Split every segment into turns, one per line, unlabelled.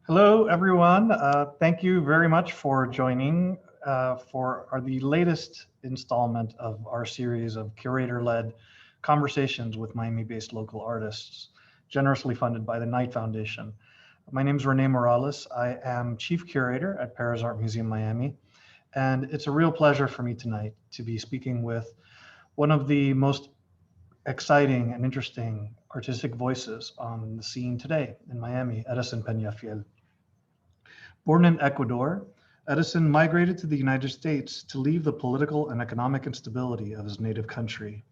Hello, everyone. Thank you very much for joining for the latest installment of our series of curator-led conversations with Miami-based local artists, generously funded by the Knight Foundation. My name is René Morales. I am Chief Curator at Pérez Art Museum Miami, and it's a real pleasure for me tonight to be speaking with one of the most exciting and interesting artistic voices on the scene today in Miami, Edison Peñafiel. Born in Ecuador, Edison migrated to the United States to leave the political and economic instability of his native country.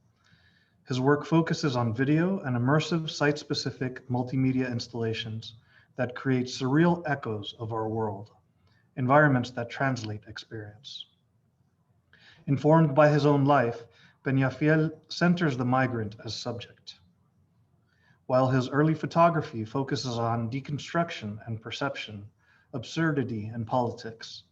His work focuses on video and immersive site-specific multimedia installations that create surreal echoes of our world, environments that translate experience. Informed by his own life, Peñafiel centers the migrant as subject. While his early photography focuses on deconstruction and perception, absurdity and politics,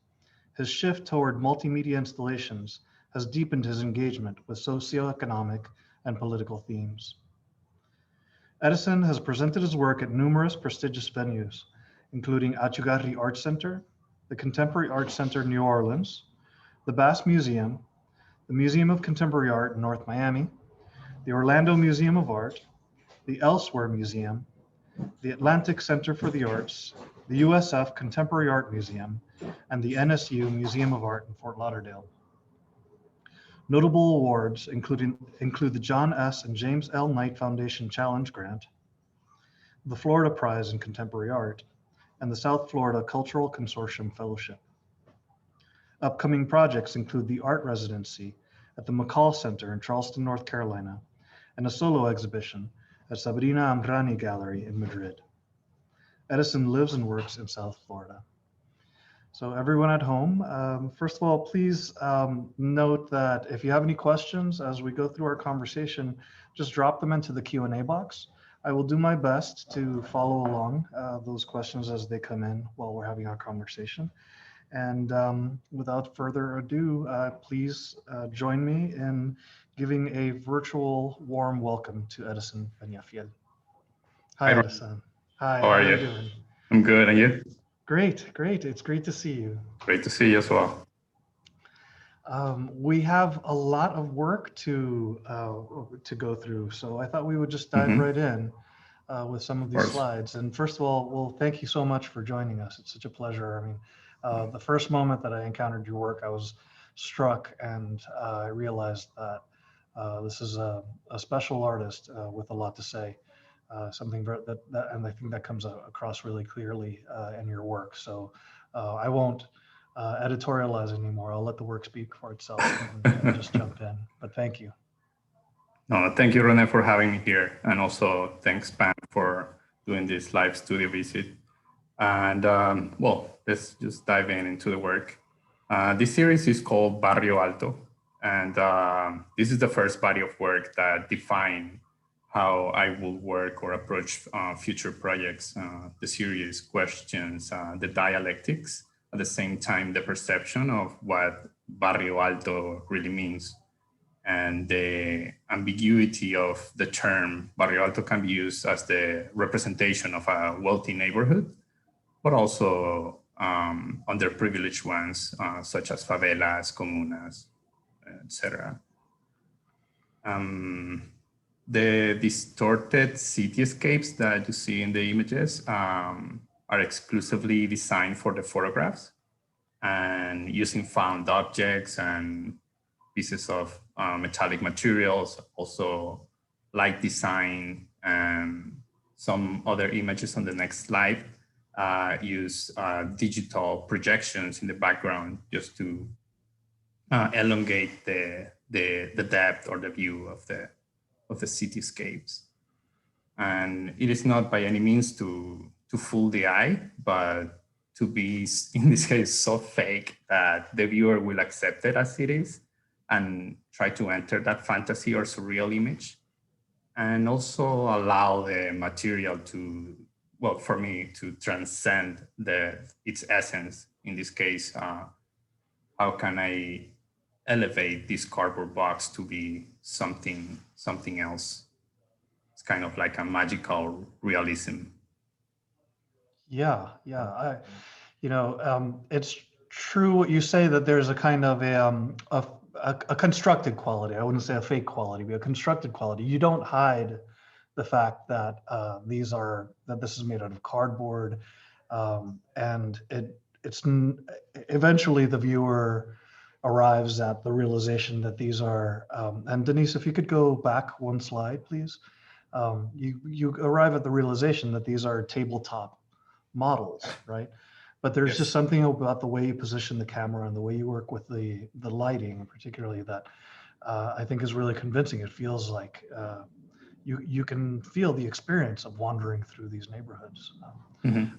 his shift toward multimedia installations has deepened his engagement with socioeconomic and political themes. Edison has presented his work at numerous prestigious venues, including Achugarri Art Center, the Contemporary Art Center New Orleans, the Bass Museum, the Museum of Contemporary Art in North Miami, the Orlando Museum of Art, the Elsewhere Museum, the Atlantic Center for the Arts, the USF Contemporary Art Museum, and the NSU Museum of Art in Fort Lauderdale. Notable awards include the John S. and James L. Knight Foundation Challenge Grant, the Florida Prize in Contemporary Art, and the South Florida Cultural Consortium Fellowship. Upcoming projects include the Art Residency at the McCall Center in Charleston, North Carolina, and a solo exhibition at Sabrina Amrani Gallery in Madrid. Edison lives and works in South Florida. So everyone at home, first of all, please note that if you have any questions as we go through our conversation, just drop them into the Q&A box. I will do my best to follow along those questions as they come in while we're having our conversation. And without further ado, please join me in giving a virtual warm welcome to Edison Peñafiel. Hi, Edison. Hi,
how are you
doing?
I'm good, and you?
Great. It's great to see you.
Great to see you as well.
We have a lot of work to go through, so I thought we would just dive right in with some of these slides. And first of all, well, thank you so much for joining us. It's such a pleasure. I mean, the first moment that I encountered your work, I was struck, and I realized that this is a special artist with a lot to say. Something and I think that comes across really clearly in your work. So I won't editorialize anymore. I'll let the work speak for itself and just jump in. But thank you.
No, thank you, René, for having me here, and also thanks, PAMM, for doing this live studio visit. And well, let's just dive into the work. This series is called Barrio Alto, and this is the first body of work that define how I will work or approach future projects. The series questions the dialectics, at the same time the perception of what Barrio Alto really means, and the ambiguity of the term. Barrio Alto can be used as the representation of a wealthy neighborhood, but also underprivileged ones, such as favelas, comunas, etc. The distorted cityscapes that you see in the images are exclusively designed for the photographs, and using found objects and pieces of metallic materials, also light design, and some other images on the next slide use digital projections in the background just to elongate the depth or the view of the cityscapes. And it is not by any means to fool the eye, but to be, in this case, so fake that the viewer will accept it as it is and try to enter that fantasy or surreal image, and also allow the material to, well, for me, to transcend its essence. In this case, how can I elevate this cardboard box to be something else? It's kind of like a magical realism.
Yeah. It's true what you say that there's a kind of a constructed quality. I wouldn't say a fake quality, but a constructed quality. You don't hide the fact that that this is made out of cardboard, and eventually the viewer arrives at the realization that these are. And Denise, if you could go back one slide, please. You arrive at the realization that these are tabletop models, right? But there's just something about the way you position the camera and the way you work with the lighting, particularly, that I think is really convincing. It feels like you can feel the experience of wandering through these neighborhoods.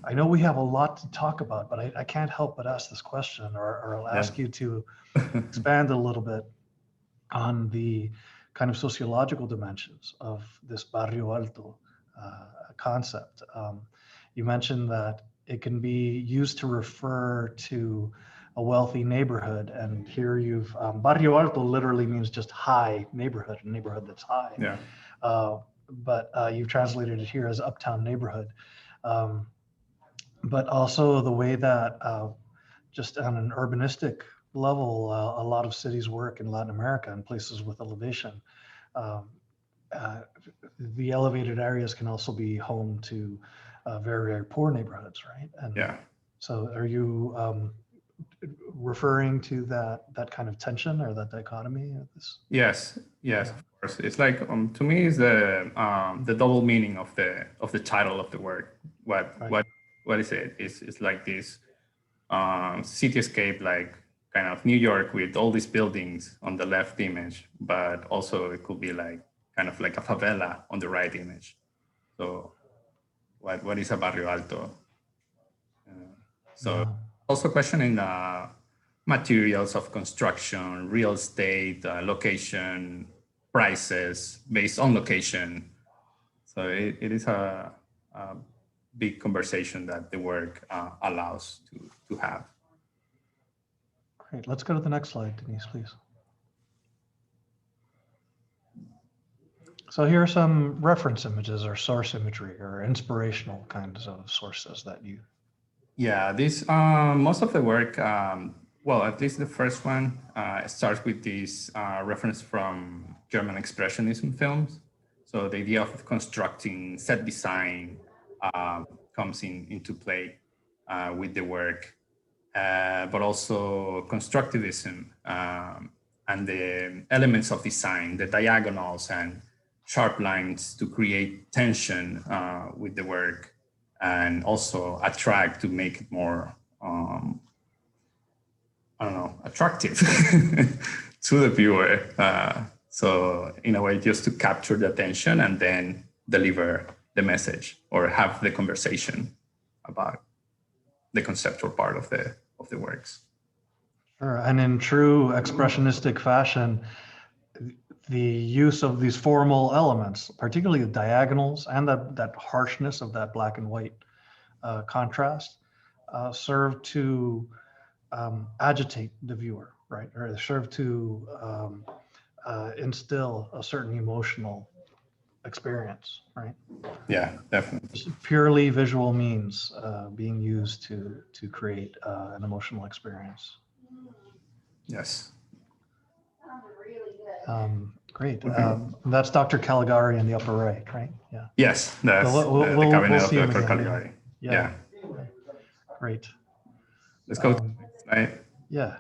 I know we have a lot to talk about, but I can't help but ask this question, or I'll ask you to expand a little bit on the kind of sociological dimensions of this Barrio Alto concept. You mentioned that it can be used to refer to a wealthy neighborhood, and here Barrio Alto literally means just high neighborhood, a neighborhood that's high.
Yeah.
But you've translated it here as uptown neighborhood. But also the way that just on an urbanistic level, a lot of cities work in Latin America and places with elevation. The elevated areas can also be home to very, very poor neighborhoods, right? And so are you referring to that kind of tension or that dichotomy of this?
Yes, of course. It's like to me is the double meaning of the title of the work. What is it? It's like this cityscape, like kind of New York with all these buildings on the left image, but also it could be like kind of like a favela on the right image. So what is a Barrio Alto? Also questioning materials of construction, real estate, location, prices based on location. So it is a big conversation that the work allows to have.
Great. Let's go to the next slide, Denise, please. So here are some reference images or source imagery or inspirational kinds of sources that you.
Yeah, this most of the work, well, at least the first one starts with this reference from German Expressionism films. So the idea of constructing set design comes into play with the work, but also constructivism and the elements of design, the diagonals and sharp lines to create tension with the work, and also attract to make it more, attractive to the viewer. So in a way, just to capture the attention and then deliver the message or have the conversation about the conceptual part of the works.
Sure, and in true expressionistic fashion, the use of these formal elements, particularly the diagonals and that harshness of that black and white contrast, serve to agitate the viewer, right? Or serve to instill a certain emotional experience, right?
Yeah, definitely.
Just purely visual means being used to create an emotional experience.
Yes.
Great. That's Dr. Caligari in the upper right, right? Yeah.
Yes, that's the cabinet of Dr. Caligari. Yeah.
Great.
Let's go to the next slide.
Yeah.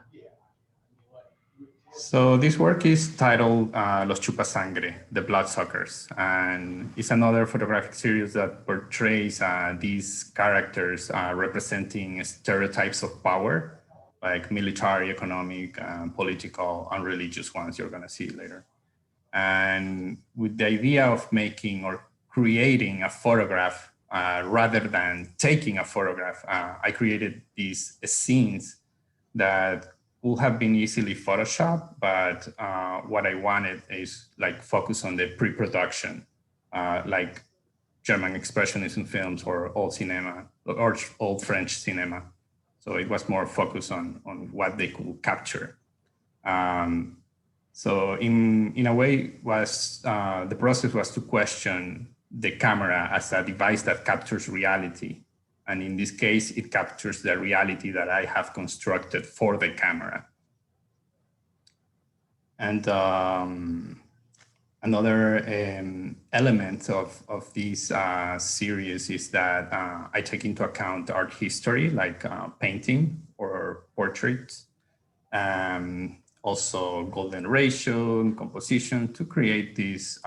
So this work is titled Los Chupas Sangre, the Bloodsuckers, and it's another photographic series that portrays these characters representing stereotypes of power, like military, economic, political, and religious ones you're gonna see later. And with the idea of making or creating a photograph rather than taking a photograph, I created these scenes that would have been easily photoshopped, but what I wanted is like focus on the pre-production, like German Expressionism films or old cinema or old French cinema. So it was more focused on what they could capture. So in a way, the process was to question the camera as a device that captures reality And in this case, it captures the reality that I have constructed for the camera. And another element of this series is that I take into account art history, like painting or portraits, also golden ratio and composition to create this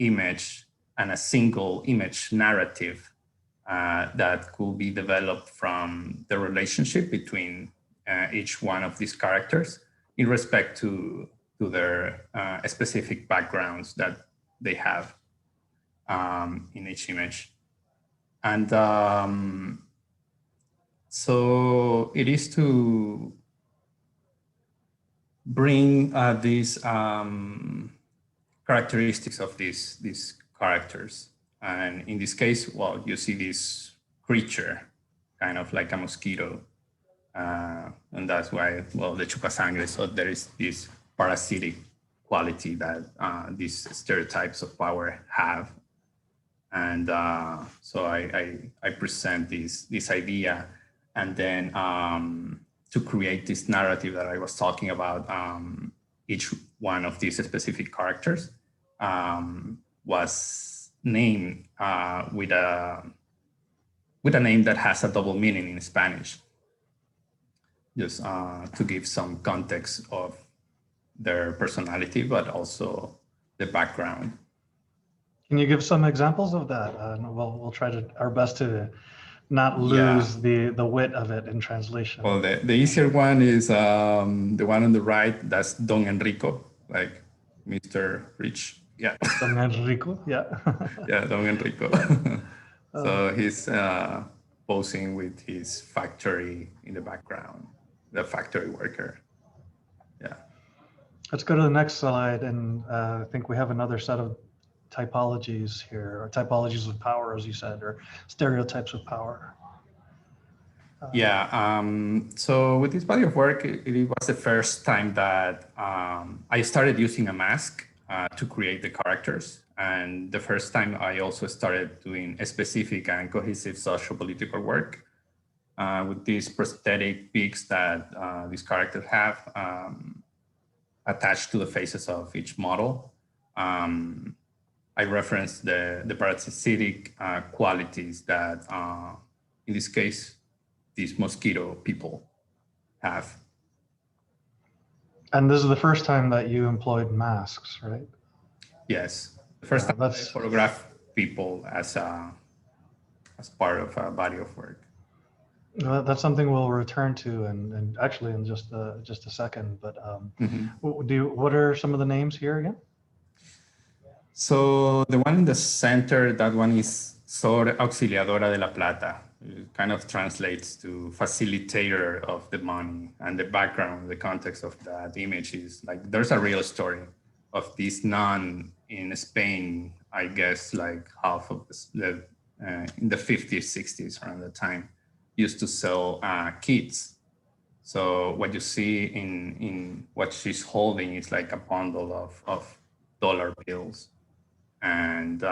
image and a single image narrative that could be developed from the relationship between each one of these characters in respect to their specific backgrounds that they have in each image. And so it is to bring these characteristics of these characters. And in this case, well, you see this creature, kind of like a mosquito. And that's why, well, the chupasangre, so there is this parasitic quality that these stereotypes of power have. And so I present this idea, and then to create this narrative that I was talking about, each one of these specific characters was named with a name that has a double meaning in Spanish, just to give some context of their personality, but also the background.
Can you give some examples of that? We'll try our best to not lose the wit of it in translation.
Well, the easier one is the one on the right. That's Don Enrico, like Mr. Rich. Yeah.
Don Enrico, yeah.
Yeah, Don Enrico. So he's posing with his factory in the background, the factory worker. Yeah.
Let's go to the next slide, and I think we have another set of typologies here, or typologies of power, as you said, or stereotypes of power.
So with this body of work, it was the first time that I started using a mask to create the characters. And the first time I also started doing a specific and cohesive social political work with these prosthetic peaks that these characters have attached to the faces of each model. I referenced the parasitic qualities that, in this case, these mosquito people have.
And this is the first time that you employed masks, right?
Yes, the first time I photographed people as part of a body of work.
That's something we'll return to, and actually in just a second. But what are some of the names here again?
So the one in the center, that one is Sor Auxiliadora de la Plata. It kind of translates to facilitator of the money. And the background, the context of that image is like, there's a real story of this nun in Spain, I guess like half of in the 50s, 60s around the time, used to sell kits. So what you see in what she's holding is like a bundle of dollar bills. And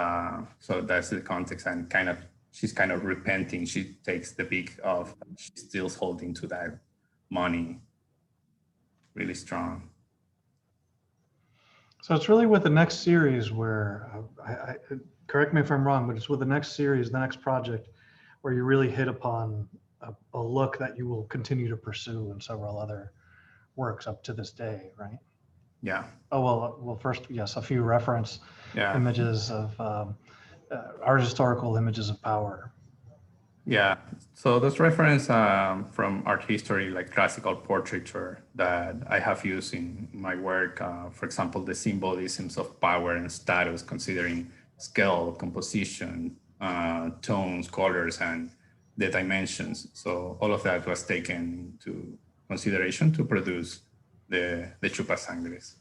so that's the context, and she's kind of repenting. She takes the big off, she's still holding to that money really strong.
So it's really with the next series where, correct me if I'm wrong, but it's with the next series, the next project, where you really hit upon a look that you will continue to pursue in several other works up to this day, right?
Yeah.
Oh, well, first, yes, a few reference images of art historical images of power.
Yeah, so those reference from art history, like classical portraiture, that I have used in my work. For example, the symbolisms of power and status, considering scale, composition, tones, colors, and the dimensions. So all of that was taken into consideration to produce the Chupas Sangres.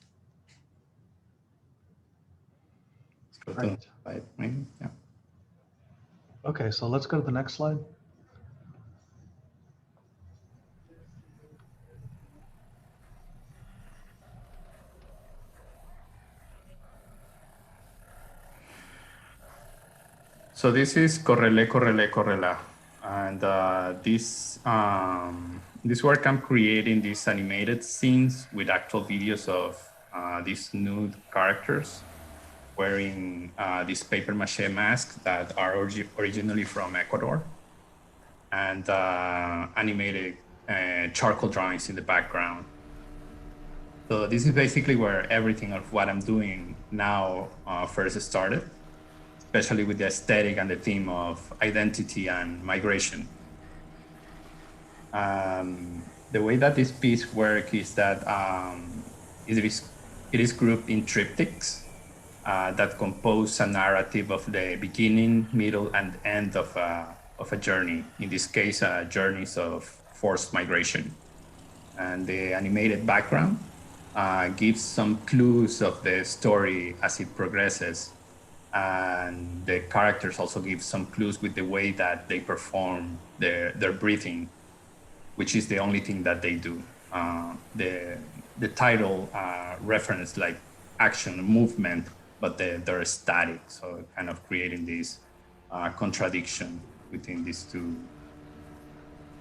Right.
Maybe, yeah.
Okay, so let's go to the next slide.
So this is Correlé, Correlé, Correlá. And this work, I'm creating these animated scenes with actual videos of these nude characters wearing these paper mache masks that are originally from Ecuador, and animated charcoal drawings in the background. So this is basically where everything of what I'm doing now first started, especially with the aesthetic and the theme of identity and migration. The way that this piece works is that it is grouped in triptychs that compose a narrative of the beginning, middle, and end of a journey. In this case, journeys of forced migration. And the animated background gives some clues of the story as it progresses. And the characters also give some clues with the way that they perform their breathing, which is the only thing that they do. The title reference like action, movement, but they're static. So kind of creating this contradiction within these two,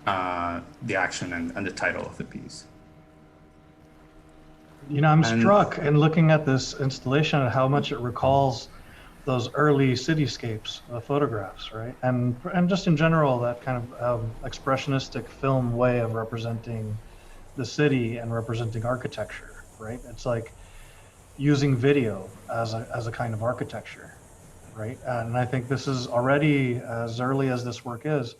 the action and the title of the piece.
You know, I'm struck in looking at this installation at how much it recalls those early cityscapes photographs, right? And just in general, that kind of expressionistic film way of representing the city and representing architecture, right? It's like using video as a kind of architecture, right? And I think this is already, as early as this work is,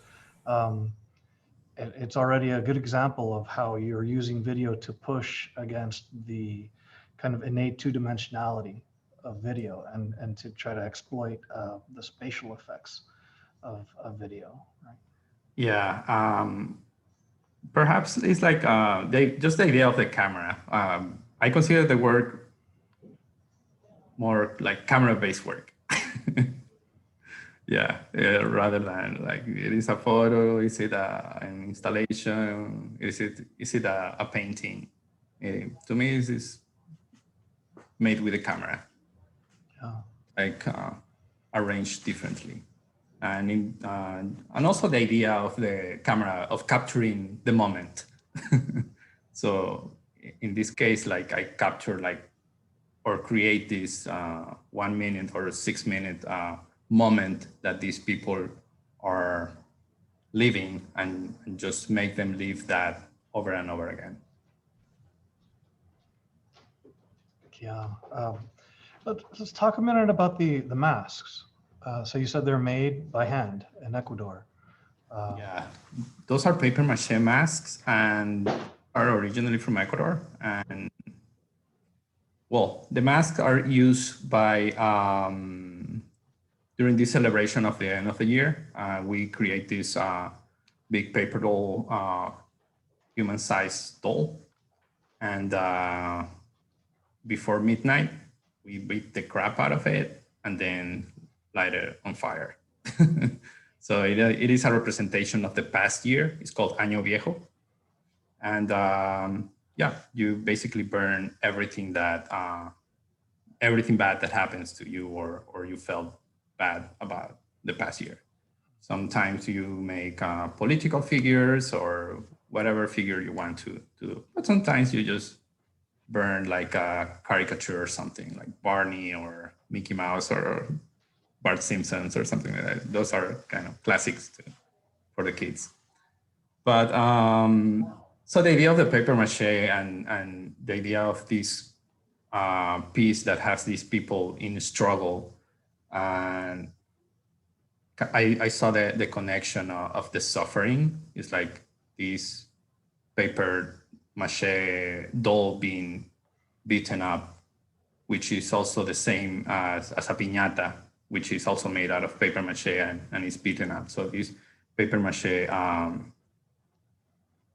it's already a good example of how you're using video to push against the kind of innate two-dimensionality of video and to try to exploit the spatial effects of video, right?
Yeah, perhaps it's like just the idea of the camera. I consider the work more like camera-based work. Yeah, rather than like it is a photo, is it an installation, is it a painting? To me, it is made with a camera, like arranged differently, and also the idea of the camera of capturing the moment. So in this case, like I capture like or create this 1 minute or 6 minute moment that these people are living and just make them live that over and over again.
Yeah. Let's talk a minute about the masks. So you said they're made by hand in Ecuador.
Yeah, those are paper mache masks and are originally from Ecuador. And well, the masks are used by during this celebration of the end of the year. We create this big paper doll, human-sized doll, and before midnight, we beat the crap out of it and then light it on fire. So it is a representation of the past year. It's called Año Viejo. And yeah, you basically burn everything that, everything bad that happens to you or you felt bad about the past year. Sometimes you make political figures or whatever figure you want to do. But sometimes you just burn like a caricature or something like Barney or Mickey Mouse or Bart Simpsons or something like that. Those are kind of classics for the kids. But so the idea of the paper mache and the idea of this piece that has these people in struggle, and I saw the connection of the suffering. It's like this paper mache doll being beaten up, which is also the same as a piñata, which is also made out of paper mache and is beaten up. So this paper mache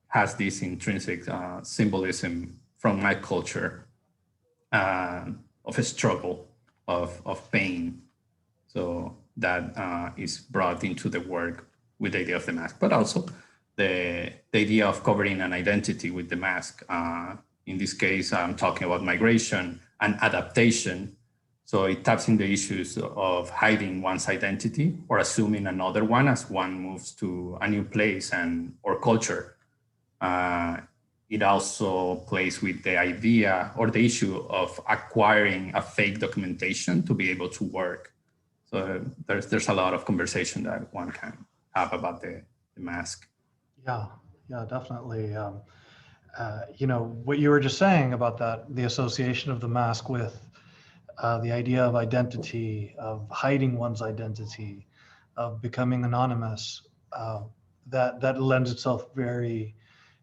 has this intrinsic symbolism from my culture of a struggle, of pain. So that is brought into the work with the idea of the mask, but also the idea of covering an identity with the mask. In this case, I'm talking about migration and adaptation, So it taps in the issues of hiding one's identity or assuming another one as one moves to a new place and or culture. It also plays with the idea or the issue of acquiring a fake documentation to be able to work. So there's a lot of conversation that one can have about the mask.
Yeah, yeah, definitely. You know, what you were just saying about that, the association of the mask with the idea of identity, of hiding one's identity, of becoming anonymous, that lends itself very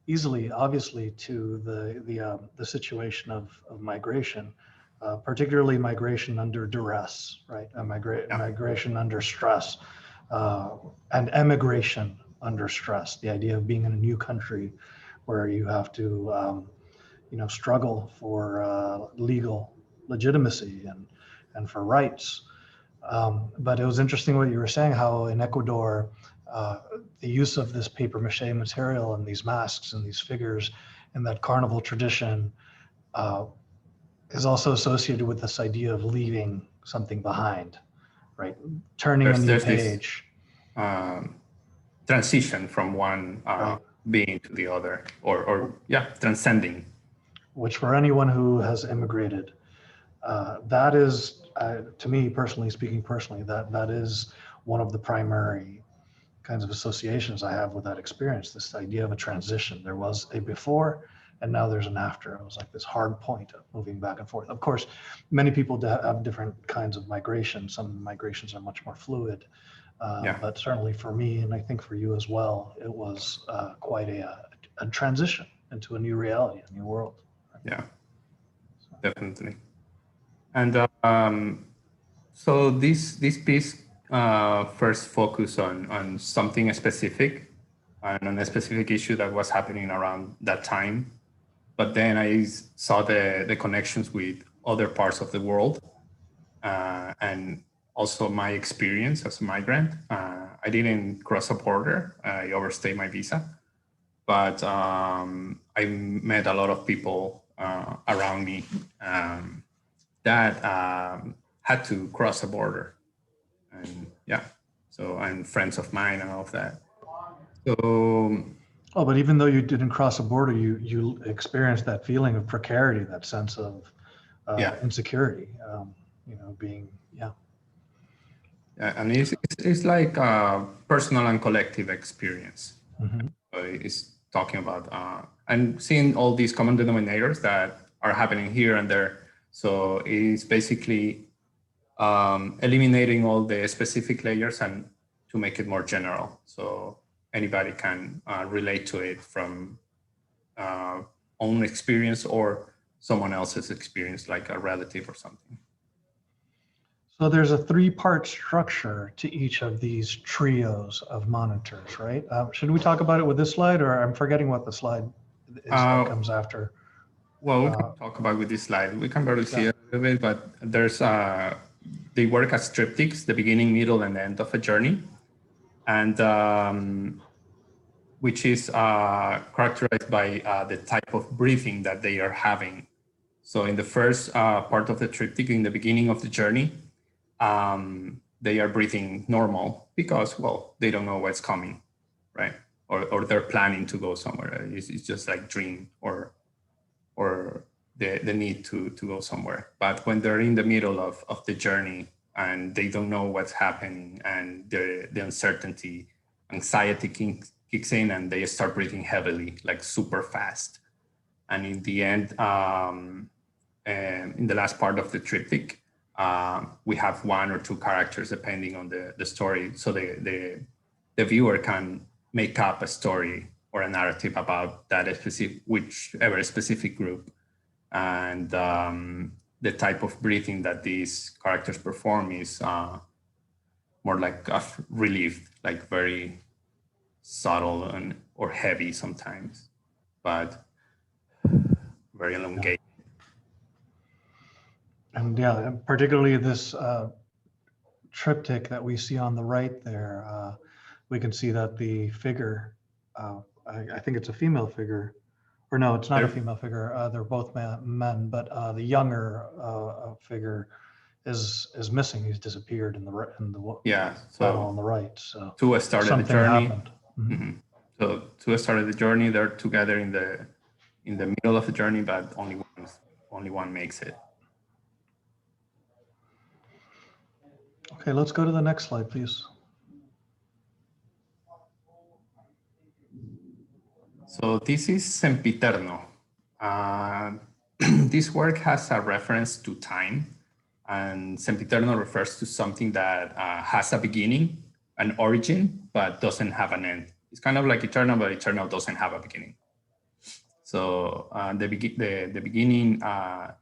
easily, obviously, to the situation of migration, particularly migration under duress, right? Migration under stress, and emigration under stress. The idea of being in a new country where you have to, you know, struggle for legal legitimacy and for rights. But it was interesting what you were saying, how in Ecuador, the use of this paper mache material and these masks and these figures and that carnival tradition is also associated with this idea of leaving something behind, right? Turning a new page.
This, transition from one
Right.
being to the other, or yeah, transcending.
Which for anyone who has immigrated, that is, to me personally, speaking personally, that is one of the primary kinds of associations I have with that experience, this idea of a transition. There was a before and now there's an after. It was like this hard point of moving back and forth. Of course, many people have different kinds of migration. Some migrations are much more fluid, but certainly for me, and I think for you as well, it was quite a transition into a new reality, a new world.
Yeah, definitely. And so this piece first focused on something specific and on a specific issue that was happening around that time. But then I saw the connections with other parts of the world and also my experience as a migrant. I didn't cross a border. I overstayed my visa. But I met a lot of people around me that had to cross a border. And yeah, so I'm friends of mine and all of that. So,
oh, but even though you didn't cross a border, you experienced that feeling of precarity, that sense of insecurity, you know, being, yeah.
Yeah, and it's like a personal and collective experience.
Mm-hmm.
It's talking about and seeing all these common denominators that are happening here and there. So it's basically eliminating all the specific layers and to make it more general. So anybody can relate to it from own experience or someone else's experience, like a relative or something.
So there's a three-part structure to each of these trios of monitors, right? Should we talk about it with this slide, or I'm forgetting what the slide is that comes after?
Well, we can talk about with this slide. We can barely see it a little bit, but there's they work as triptychs, the beginning, middle, and end of a journey, and which is characterized by the type of breathing that they are having. So in the first part of the triptych, in the beginning of the journey, they are breathing normal because, well, they don't know what's coming, right? Or they're planning to go somewhere. It's just like dream or the need to go somewhere. But when they're in the middle of the journey and they don't know what's happening and the uncertainty, anxiety kicks in and they start breathing heavily, like super fast. And in the end, in the last part of the triptych, we have one or two characters depending on the story. So the viewer can make up a story or a narrative about that whichever specific group. And the type of breathing that these characters perform is more like a relief, like very subtle or heavy sometimes, but very elongated.
And yeah, particularly this triptych that we see on the right there, we can see that the figure, I think it's a female figure, or no, it's not a female figure. They're both men, but the younger figure is missing. He's disappeared in the
Yeah,
panel
so
on the right. So
Tua started the
something
journey.
happened. Mm-hmm.
So Tua started the journey. They're together in the middle of the journey, but only one makes it.
Okay, let's go to the next slide, please.
So this is Sempiterno. This work has a reference to time, and Sempiterno refers to something that has a beginning, an origin, but doesn't have an end. It's kind of like eternal, but eternal doesn't have a beginning. So the beginning,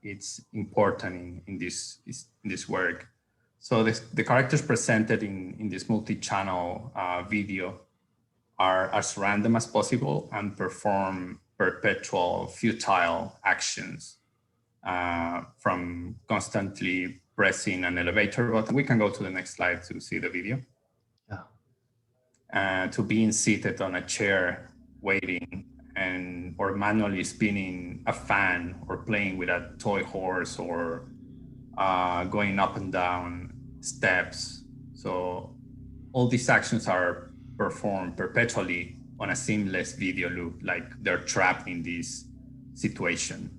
it's important in this work. So the characters presented in this multi-channel video are as random as possible and perform perpetual futile actions from constantly pressing an elevator button. We can go to the next slide to see the video. Yeah. To being seated on a chair waiting or manually spinning a fan or playing with a toy horse or going up and down steps. So all these actions are performed perpetually on a seamless video loop, like they're trapped in this situation.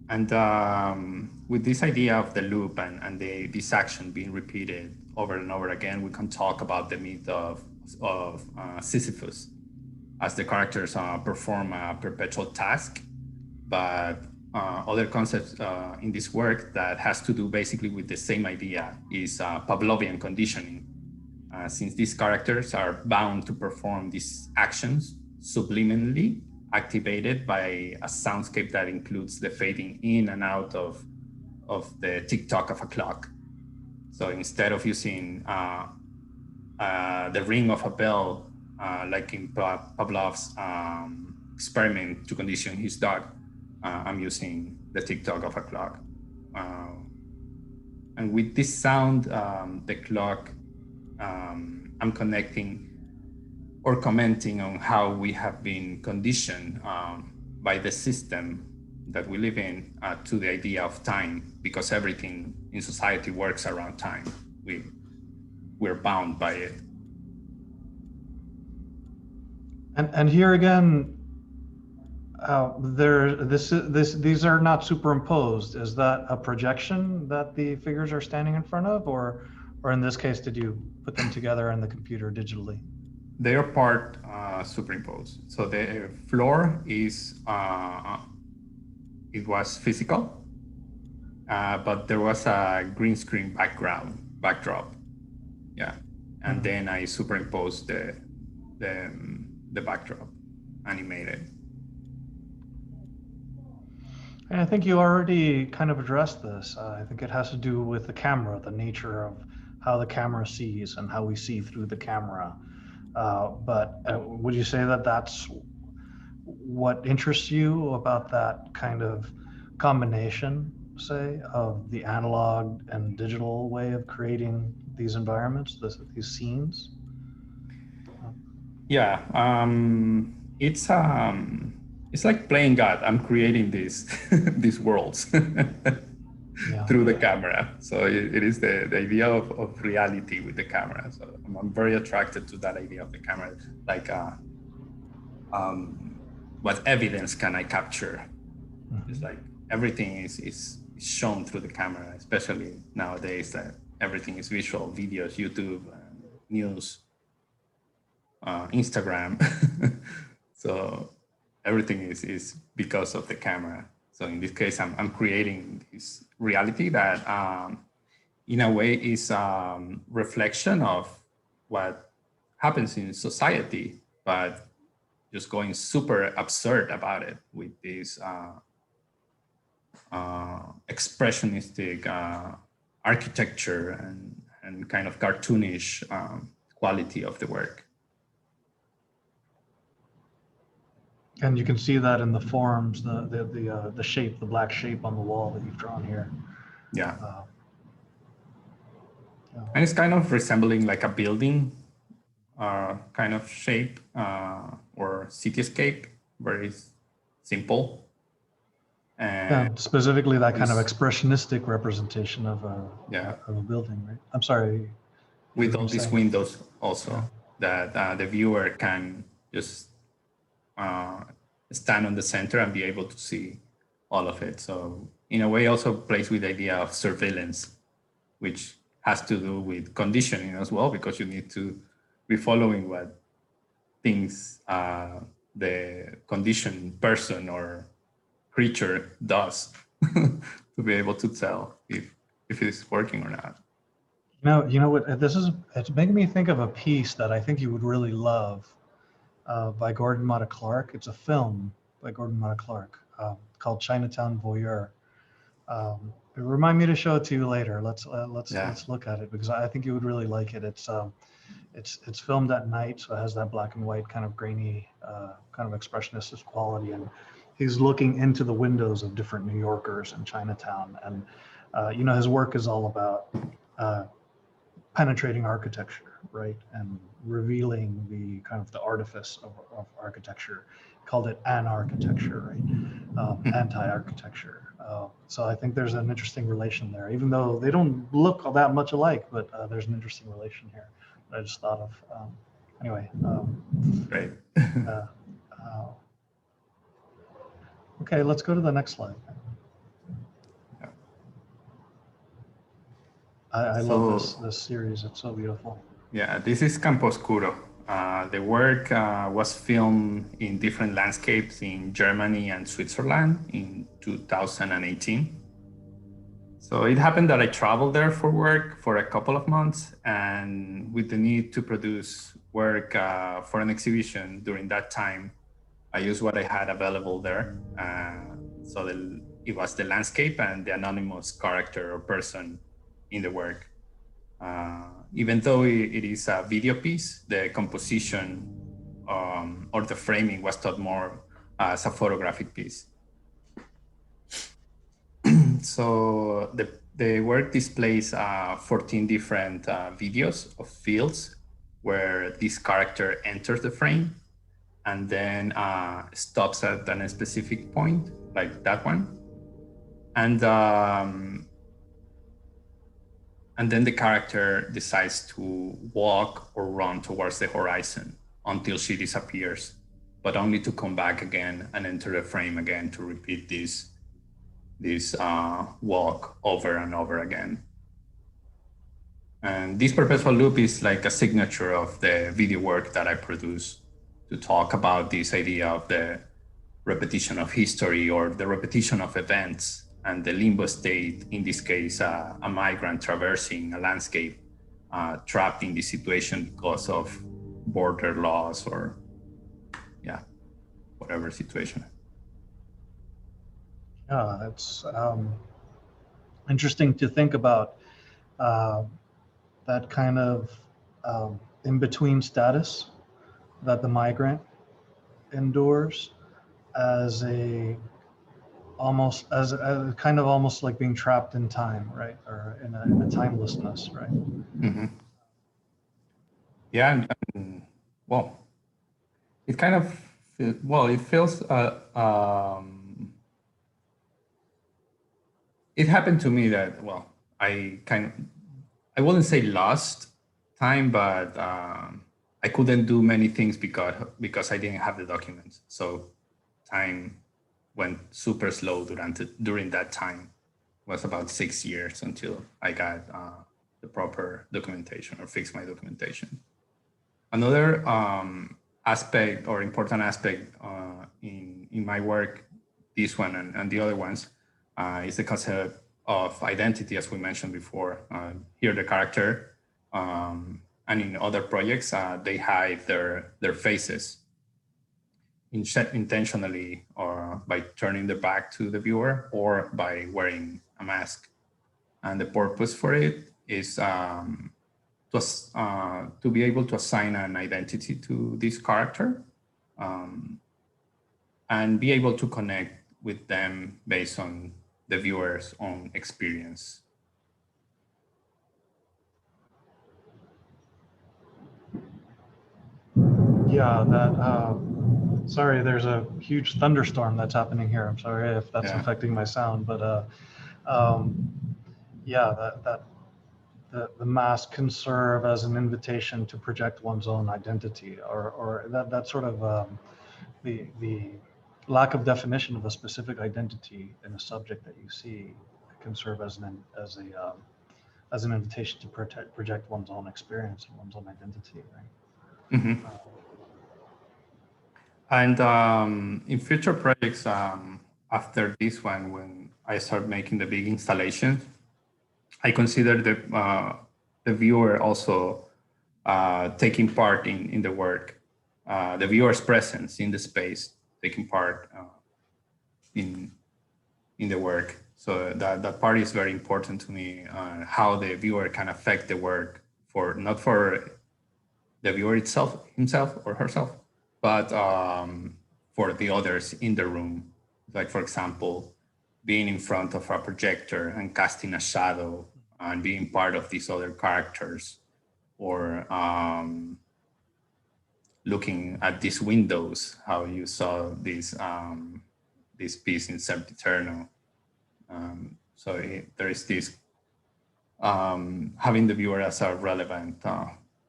And with this idea of the loop and this action being repeated over and over again, we can talk about the myth of Sisyphus, as the characters perform a perpetual task, but other concepts in this work that has to do basically with the same idea is Pavlovian conditioning, since these characters are bound to perform these actions subliminally, activated by a soundscape that includes the fading in and out of the tick-tock of a clock. So instead of using the ring of a bell, like in Pavlov's experiment to condition his dog, I'm using the tick-tock of a clock. And with this sound, the clock, I'm connecting or commenting on how we have been conditioned by the system that we live in to the idea of time, because everything in society works around time. We're bound by it.
And here again, these are not superimposed. Is that a projection that the figures are standing in front of, or in this case, did you put them together in the computer digitally?
They are part superimposed. So the floor is it was physical, but there was a green screen backdrop. Yeah, and then I superimposed the backdrop, animated.
And I think you already kind of addressed this. I think it has to do with the camera, the nature of how the camera sees and how we see through the camera. But would you say that that's what interests you about that kind of combination, say, of the analog and digital way of creating these environments, these scenes?
Yeah, it's like playing God. I'm creating these worlds through the camera. So it is the idea of reality with the camera. So I'm very attracted to that idea of the camera. Like, what evidence can I capture? Mm-hmm. It's like everything is shown through the camera, especially nowadays that everything is visual, videos, YouTube, news, Instagram. So everything is because of the camera. So in this case, I'm creating this reality that in a way is reflection of what happens in society, but just going super absurd about it with this expressionistic architecture and kind of cartoonish quality of the work.
And you can see that in the forms, the shape, the black shape on the wall that you've drawn here.
Yeah. And it's kind of resembling like a building kind of shape or cityscape, very simple. And
specifically that kind of expressionistic representation of a building, right? I'm sorry.
With all these windows also,
yeah.
that the viewer can just stand on the center and be able to see all of it. So in a way also plays with the idea of surveillance, which has to do with conditioning as well, because you need to be following what things the conditioned person or creature does to be able to tell if it's working or not.
You know what? It's making me think of a piece that I think you would really love by Gordon Motta Clark. It's a film by Gordon Motta Clark called Chinatown Voyeur. Remind me to show it to you later. Let's look at it because I think you would really like it. It's filmed at night, so it has that black and white kind of grainy, kind of expressionist quality, and he's looking into the windows of different New Yorkers in Chinatown, and you know, his work is all about penetrating architecture, right, and revealing the kind of the artifice of architecture. Called it an-architecture, right? Anti-architecture. So I think there's an interesting relation there, even though they don't look all that much alike, but there's an interesting relation here that I just thought of. Anyway.
Great.
Okay, let's go to the next slide. I love this series. It's so beautiful.
Yeah, this is Campos Kuro. The work was filmed in different landscapes in Germany and Switzerland in 2018. So it happened that I traveled there for work for a couple of months, and with the need to produce work for an exhibition during that time, I used what I had available there. So it was the landscape and the anonymous character or person in the work. Even though it is a video piece, the composition or the framing was thought more as a photographic piece. So the work displays 14 different videos of fields where this character enters the frame and then stops at a specific point, like that one. And then the character decides to walk or run towards the horizon until she disappears, but only to come back again and enter the frame again to repeat this walk over and over again. And this perpetual loop is like a signature of the video work that I produce to talk about this idea of the repetition of history or the repetition of events and the limbo state, in this case, a migrant traversing a landscape, trapped in this situation because of border laws or, yeah, whatever situation.
Yeah, it's interesting to think about that kind of in-between status that the migrant endures as a kind of almost like being trapped in time, right? Or in a timelessness, right?
Mm-hmm. Yeah, and well, it kind of, well, it feels, it happened to me that, well, I wouldn't say lost time, but I couldn't do many things because I didn't have the documents. So time went super slow during that time. It was about 6 years until I got the proper documentation or fixed my documentation. Another aspect or important aspect in my work, this one and the other ones, is the concept of identity, as we mentioned before. Here, the character, and in other projects, they hide their faces intentionally, or by turning their back to the viewer, or by wearing a mask. And the purpose for it is to be able to assign an identity to this character, and be able to connect with them based on the viewer's own experience.
Yeah, that Sorry, there's a huge thunderstorm that's happening here. I'm sorry if that's
Yeah.
affecting my sound, but um, yeah, the mask can serve as an invitation to project one's own identity, or that sort of the lack of definition of a specific identity in a subject that you see can serve as as an invitation to project one's own experience and one's own identity, right?
Mm-hmm. And in future projects, after this one, when I start making the big installations, I consider the viewer also taking part in the work, the viewer's presence in the space, taking part in the work. So that part is very important to me, how the viewer can affect the work for not for the viewer itself, himself or herself, but for the others in the room. Like, for example, being in front of a projector and casting a shadow and being part of these other characters, or looking at these windows, how you saw this piece in Sempiterno. So there is this having the viewer as a relevant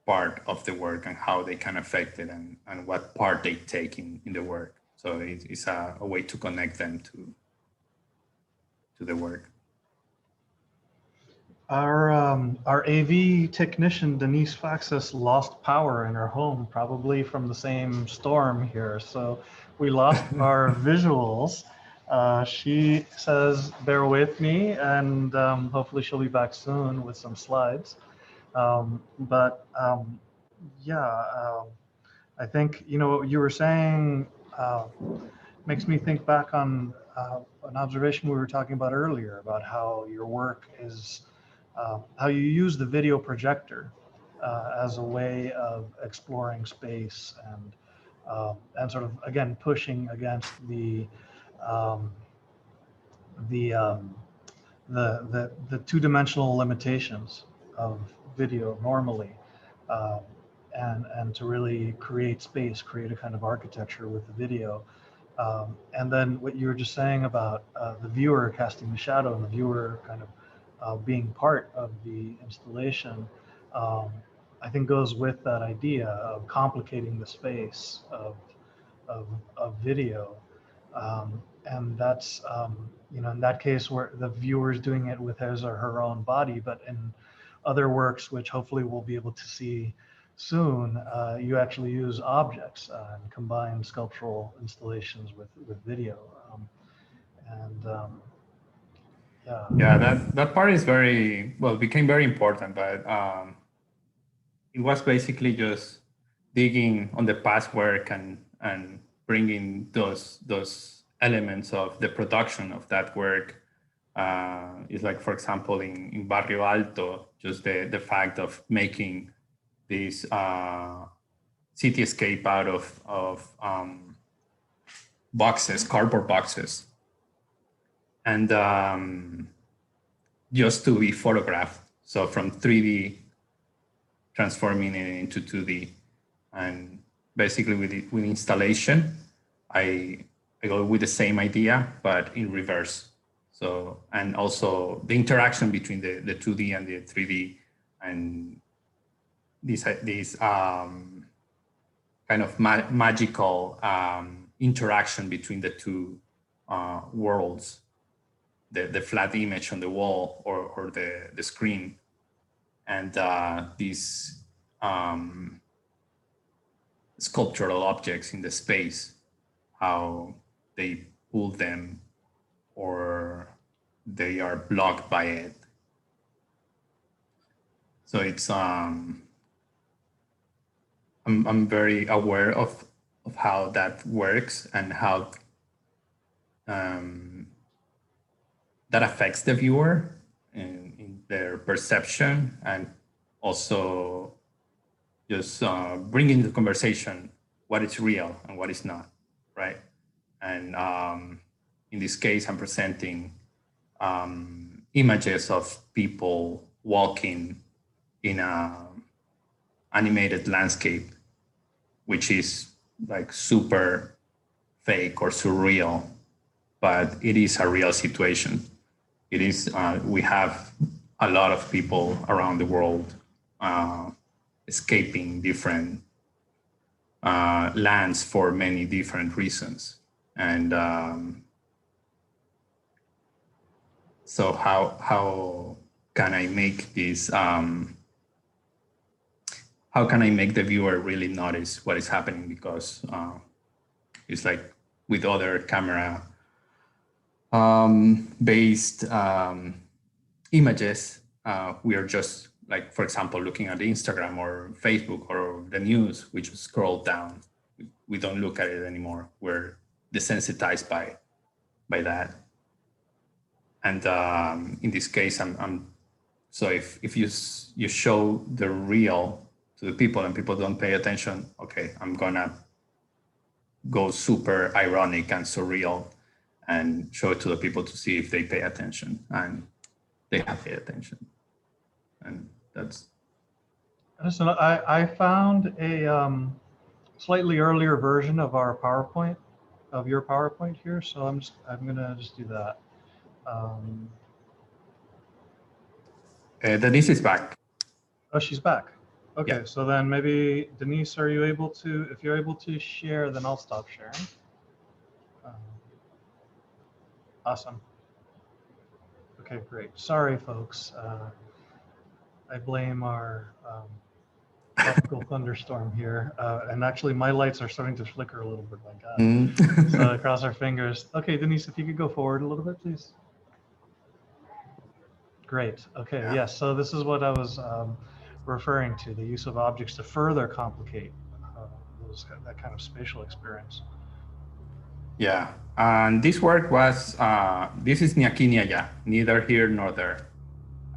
part of the work and how they can affect it, and what part they take in the work. So it's a way to connect them to the work.
Our AV technician Denise Faxas lost power in her home, probably from the same storm here. So we lost our visuals. She says, bear with me, and hopefully she'll be back soon with some slides. Yeah, I think, you know, what you were saying makes me think back on an observation we were talking about earlier about how your work is, how you use the video projector as a way of exploring space and sort of, again, pushing against um, the, um, the two-dimensional limitations of video normally, um, and to really create space, create a kind of architecture with the video. And then what you were just saying about the viewer casting the shadow and the viewer kind of being part of the installation, um, I think goes with that idea of complicating the space of video. And that's, you know, in that case where the viewer is doing it with his or her own body, but in other works, which hopefully we'll be able to see soon, you actually use objects and combine sculptural installations with video. Yeah.
Yeah, that part is very well, became very important, but it was basically just digging on the past work and bringing those elements of the production of that work. It's like, for example, in Barrio Alto, just the fact of making this cityscape out of boxes, cardboard boxes, and just to be photographed. So from 3D, transforming it into 2D, and basically with installation, I go with the same idea but in reverse. So, and also the interaction between the 2D and the 3D, and this kind of magical interaction between the two worlds, the flat image on the wall or the screen, and these sculptural objects in the space, how they pull them or they are blocked by it. So it's I'm very aware of how that works and how that affects the viewer in their perception, and also just bringing the conversation what is real and what is not, right? And in this case, I'm presenting images of people walking in a animated landscape, which is like super fake or surreal, but it is a real situation. It is, we have a lot of people around the world escaping different lands for many different reasons. And so how can I make this, how can I make the viewer really notice what is happening? Because it's like with other camera based images, we are just like, for example, looking at Instagram or Facebook or the news, we just scroll down. We don't look at it anymore. We're desensitized by that. And in this case, so if you show the real to the people and people don't pay attention, okay, I'm gonna go super ironic and surreal and show it to the people to see if they pay attention, and they have paid attention. And that's.
Listen, I found a slightly earlier version of our PowerPoint, of your PowerPoint here, so I'm gonna just do that.
Denise is back.
Oh, she's back. Okay,
Yeah.
so then maybe Denise, are you able to? If you're able to share, then I'll stop sharing. Awesome. Okay, great. Sorry, folks. I blame our tropical thunderstorm here. And actually, my lights are starting to flicker a little bit. My God. So cross our fingers. Okay, Denise, if you could go forward a little bit, please. Great. Okay.
Yeah.
Yes. So this is what I was referring to: the use of objects to further complicate that kind of spatial experience.
Yeah, and this work was, this is ni aquí ni allá, neither here nor there.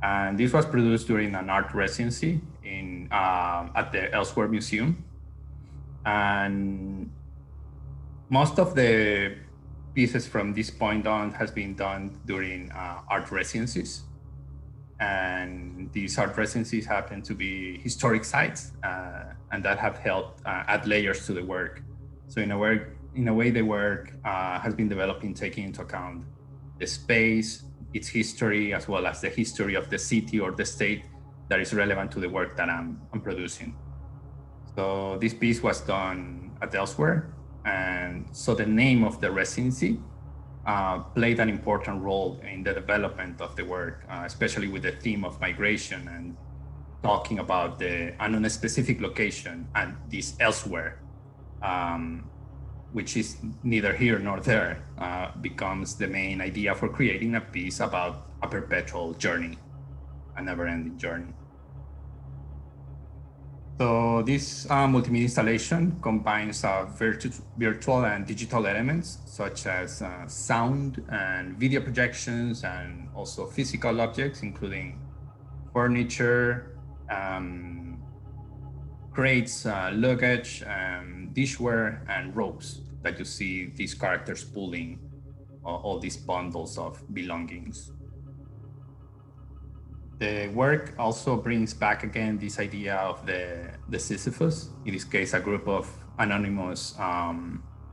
And this was produced during an art residency in, at the Elsewhere Museum. And most of the pieces from this point on has been done during art residencies. And these art residencies happen to be historic sites, and that have helped add layers to the work. So in a way, the work has been developing, taking into account the space, its history, as well as the history of the city or the state that is relevant to the work that I'm producing. So this piece was done at Elsewhere. And so the name of the residency played an important role in the development of the work, especially with the theme of migration and talking about the on a specific location and this elsewhere, which is neither here nor there, becomes the main idea for creating a piece about a perpetual journey, a never-ending journey. So this multimedia installation combines virtual and digital elements, such as sound and video projections, and also physical objects, including furniture, crates, luggage, dishware, and ropes that you see these characters pulling all these bundles of belongings. The work also brings back again this idea of the Sisyphus, in this case, a group of anonymous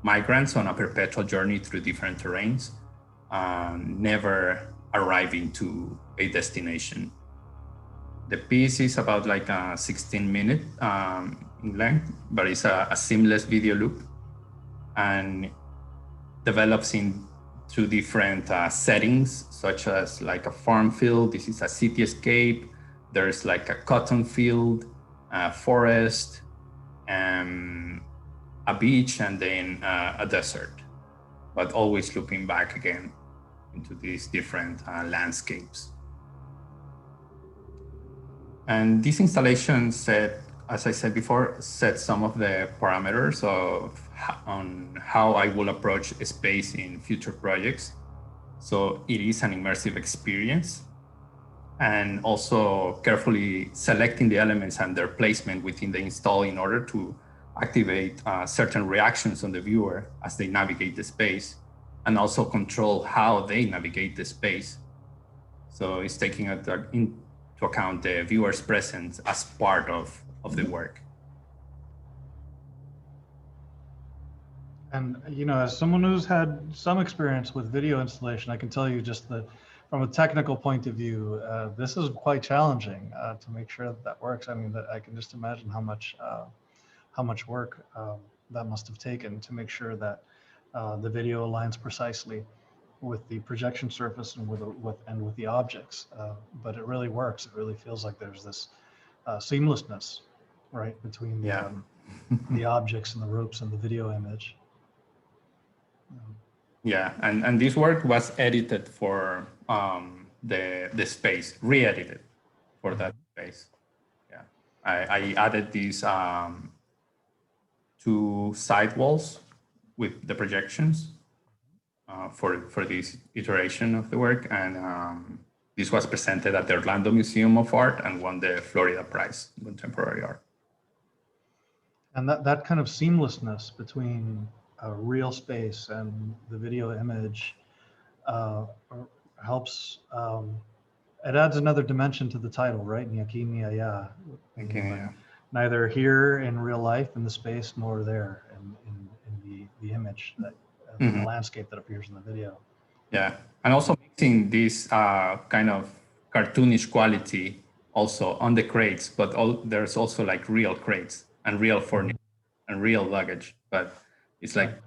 migrants on a perpetual journey through different terrains, never arriving to a destination. The piece is about like a 16-minute in length, but it's a seamless video loop and develops in two different settings, such as like a farm field. This is a cityscape. There's like a cotton field, a forest, a beach, and then a desert, but always looping back again into these different landscapes. And this installation set, as I said before, sets some of the parameters on how I will approach space in future projects. So it is an immersive experience, and also carefully selecting the elements and their placement within the install in order to activate certain reactions on the viewer as they navigate the space, and also control how they navigate the space. So it's taking into account the viewer's presence as part of the work.
And, you know, as someone who's had some experience with video installation, I can tell you just that from a technical point of view, this is quite challenging to make sure that that works. I mean, that I can just imagine how much work that must have taken to make sure that the video aligns precisely with the projection surface and with the objects. But it really works. It really feels like there's this seamlessness, right, between the objects and the ropes and the video image.
Yeah, and this work was edited for the space, re-edited for that space. Yeah, I added these two side walls with the projections for this iteration of the work, and this was presented at the Orlando Museum of Art and won the Florida Prize in Contemporary Art.
And that kind of seamlessness between a real space and the video image helps. It adds another dimension to the title, right? Ni aquí ni allá. Neither here in real life in the space nor there in the image, that the landscape that appears in the video.
Yeah, and also mixing this kind of cartoonish quality also on the crates, but there's also like real crates and real furniture and real luggage. But it's like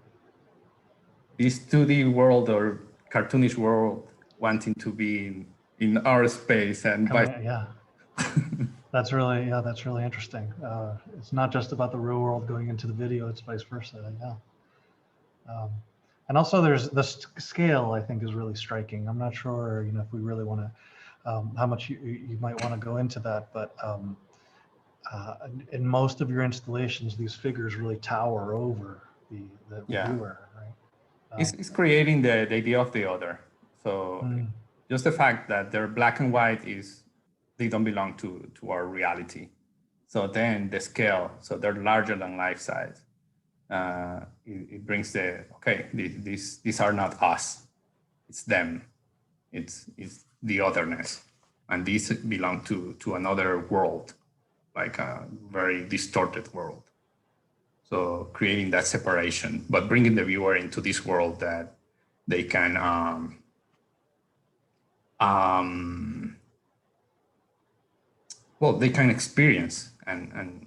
this 2D world or cartoonish world wanting to be in our space and
That's really interesting. It's not just about the real world going into the video; it's vice versa. Yeah. And also, there's the scale. I think is really striking. I'm not sure, you know, if we really want to, how much you might want to go into that, but in most of your installations, these figures really tower over the viewer, right?
It's creating the idea of the other. So just the fact that they're black and white they don't belong to our reality. So then the scale, so they're larger than life size. It brings these are not us, it's them, it's the otherness, and these belong to another world, like a very distorted world. So creating that separation, but bringing the viewer into this world that they can they can experience and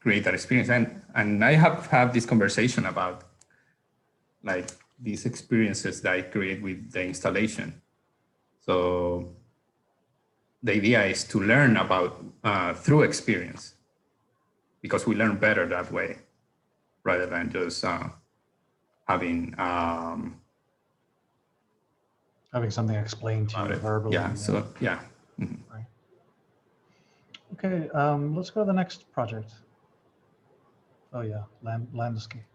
create that experience. And I have had this conversation about like these experiences that I create with the installation. So the idea is to learn about through experience, because we learn better that way rather than just having
something explained to you verbally.
Yeah. So yeah.
Right. Okay. Let's go to the next project. Oh yeah, landscape.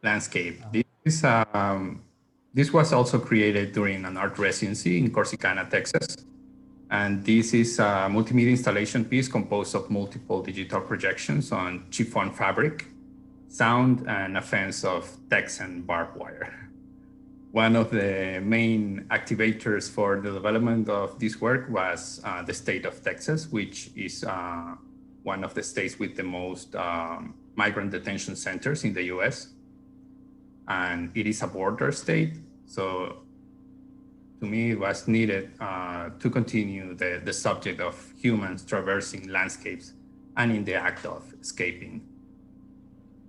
Landscape. This was also created during an art residency in Corsicana, Texas. And this is a multimedia installation piece composed of multiple digital projections on chiffon fabric, sound, and a fence of text and barbed wire. One of the main activators for the development of this work was the state of Texas, which is one of the states with the most migrant detention centers in the US. And it is a border state. So to me, it was needed to continue the subject of humans traversing landscapes and in the act of escaping.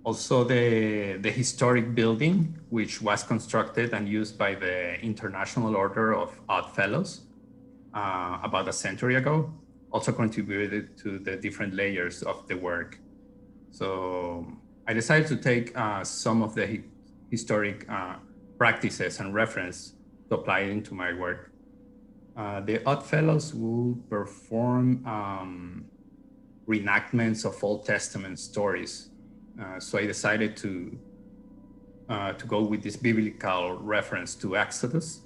Also, the historic building, which was constructed and used by the International Order of Odd Fellows about a century ago, also contributed to the different layers of the work. So I decided to take some of the historic practices and reference to apply it into my work. The Odd Fellows will perform reenactments of Old Testament stories. So I decided to go with this biblical reference to Exodus,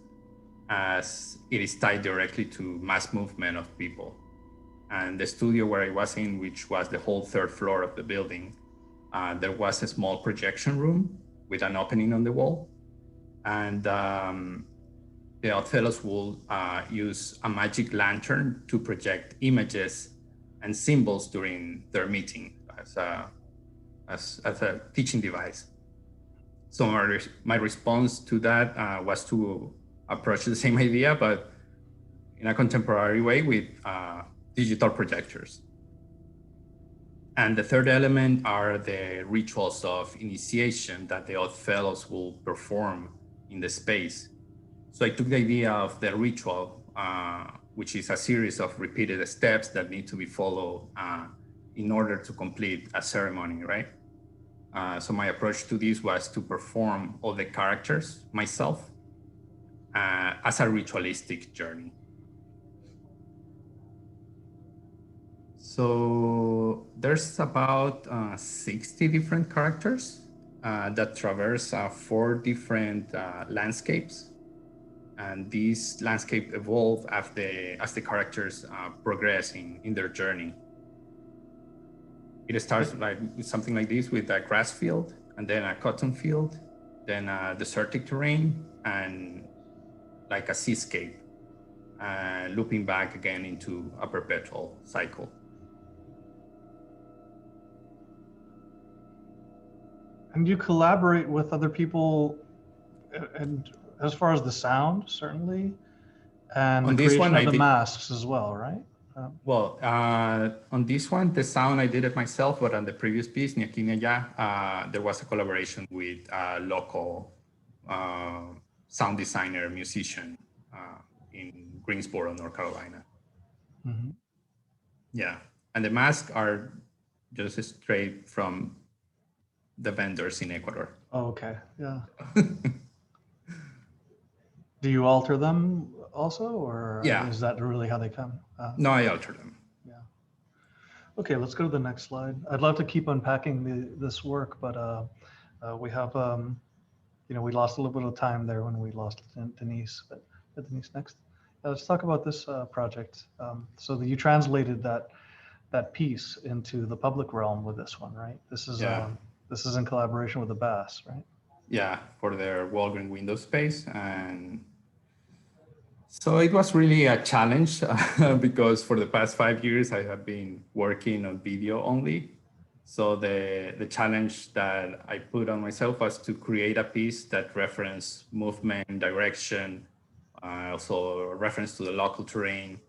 as it is tied directly to mass movement of people. And the studio where I was in, which was the whole third floor of the building, there was a small projection room with an opening on the wall. And the Oddfellows will use a magic lantern to project images and symbols during their meeting as a teaching device. So my response to that was to approach the same idea, but in a contemporary way with digital projectors. And the third element are the rituals of initiation that the Odd Fellows will perform in the space. So I took the idea of the ritual, which is a series of repeated steps that need to be followed in order to complete a ceremony, right? So my approach to this was to perform all the characters myself as a ritualistic journey. So there's about 60 different characters that traverse 4 different landscapes. And these landscapes evolve as the characters progress in their journey. It starts like with something like this, with a grass field, and then a cotton field, then a desertic terrain, and like a seascape, looping back again into a perpetual cycle.
And you collaborate with other people, and as far as the sound, certainly, and
On
the
this one,
creation of
I
the
did,
masks as well, right?
well, on this one, the sound I did it myself, but on the previous piece, Ni Aquí Ni Allá, there was a collaboration with a local sound designer, musician in Greensboro, North Carolina.
Mm-hmm.
Yeah, and the masks are just straight from the vendors in Ecuador.
Oh, okay, yeah. Do you alter them also, or
Yeah.
is that really how they come?
No, I altered them.
Yeah. Okay, let's go to the next slide. I'd love to keep unpacking this work, but we have, we lost a little bit of time there when we lost Denise. But Denise, next. Let's talk about this project. So that you translated that piece into the public realm with this one, right? This is in collaboration with the BAS, right?
Yeah, for their Walgreen window space. And so it was really a challenge because for the past 5 years, I have been working on video only. So the challenge that I put on myself was to create a piece that referenced movement, direction, also reference to the local terrain,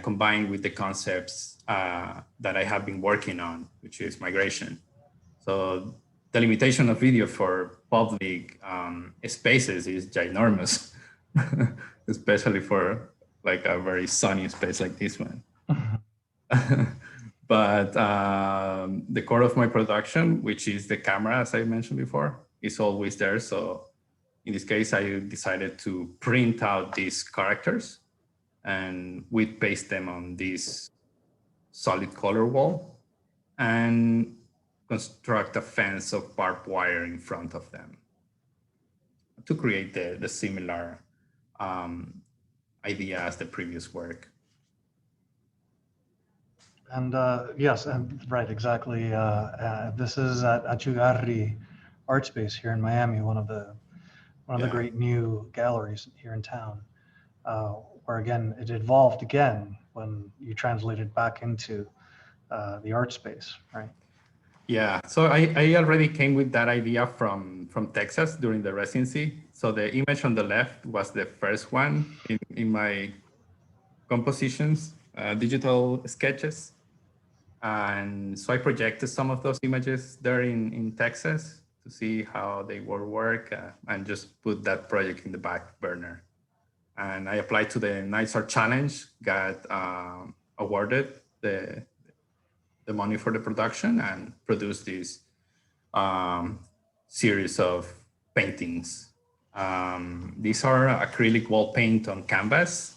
combined with the concepts that I have been working on, which is migration. So the limitation of video for public spaces is ginormous, especially for like a very sunny space like this one. But the core of my production, which is the camera, as I mentioned before, is always there. So in this case, I decided to print out these characters and we paste them on this solid color wall and construct a fence of barbed wire in front of them to create the similar idea as the previous work.
And yes, and right, exactly. This is at Achugarri Art Space here in Miami, one of the great new galleries here in town, where again it evolved again when you translated back into the art space, right?
Yeah, so I already came with that idea from Texas during the residency. So the image on the left was the first one in my compositions, digital sketches. And so I projected some of those images there in Texas to see how they will work and just put that project in the back burner. And I applied to the Nice Art Challenge, got awarded the money for the production and produced this series of paintings. These are acrylic wall paint on canvas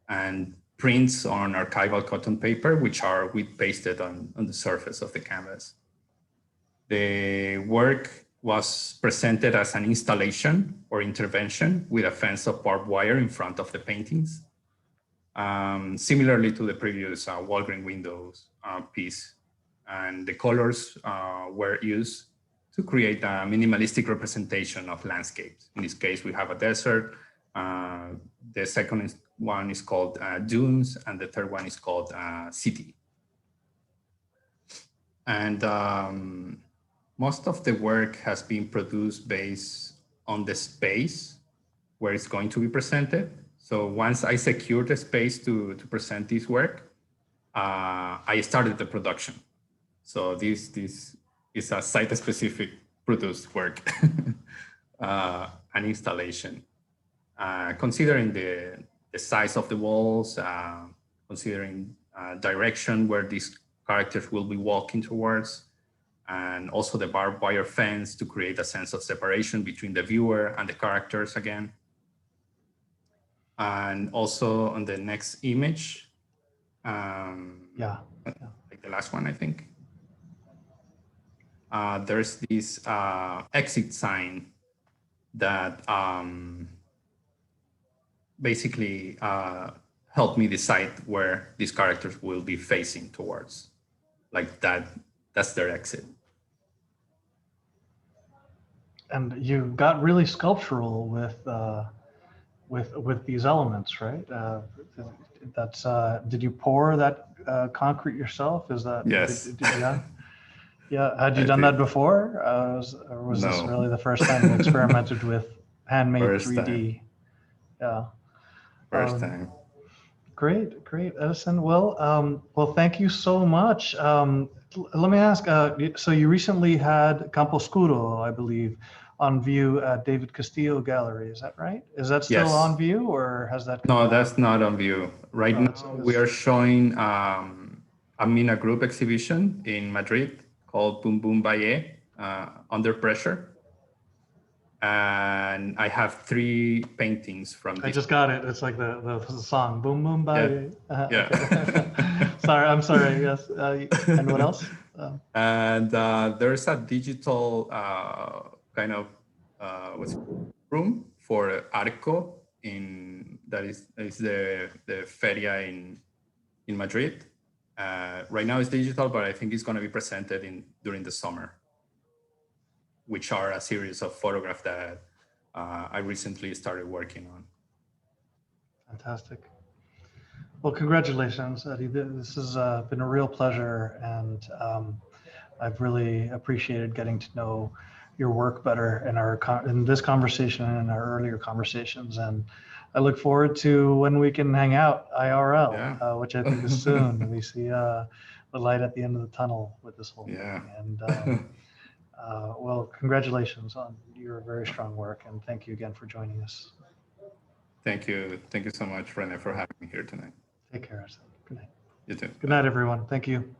and prints on archival cotton paper, which are wet pasted on the surface of the canvas. The work was presented as an installation or intervention with a fence of barbed wire in front of the paintings. Similarly to the previous Walgreen windows piece. And the colors were used to create a minimalistic representation of landscapes. In this case, we have a desert. The second one is called dunes, and the third one is called city. And most of the work has been produced based on the space where it's going to be presented. So once I secured the space to present this work, I started the production. So this is a site-specific produced work, an installation. Considering the size of the walls, considering direction where these characters will be walking towards, and also the barbed wire fence to create a sense of separation between the viewer and the characters again. And also on the next image, like the last one, I think, there's this exit sign that basically helped me decide where these characters will be facing towards. Like that's their exit.
And you got really sculptural with these elements, right? That's did you pour that concrete yourself? Is that
yes?
Yeah. Had you done that before, or was this really the first time you experimented with handmade 3D? Yeah.
First time.
Great, Edison. Well, thank you so much. Let me ask. So you recently had Campos Kuro, I believe, on view at David Castillo Gallery. Is that right? Is that still on view, or has that?
No, that's not on view right now. We are showing a Mina Group exhibition in Madrid called Boom Boom Valle, Under Pressure. And I have 3 paintings from this.
I just got it. It's like the song, Boom Boom Valle.
Yeah.
Sorry, I'm sorry. Yes. And what else?
And there's a digital kind of room for Arco that is the feria in Madrid. Right now it's digital, but I think it's going to be presented during the summer, which are a series of photographs that I recently started working on.
Fantastic. Well, congratulations, Eddie. This has been a real pleasure, and I've really appreciated getting to know your work better in this conversation and in our earlier conversations. And I look forward to when we can hang out IRL, which I think is soon. We see the light at the end of the tunnel with this whole thing. And well, congratulations on your very strong work, and thank you again for joining us.
Thank you so much, René, for having me here tonight.
Take care. Good night.
You too.
Good night, everyone. Thank you.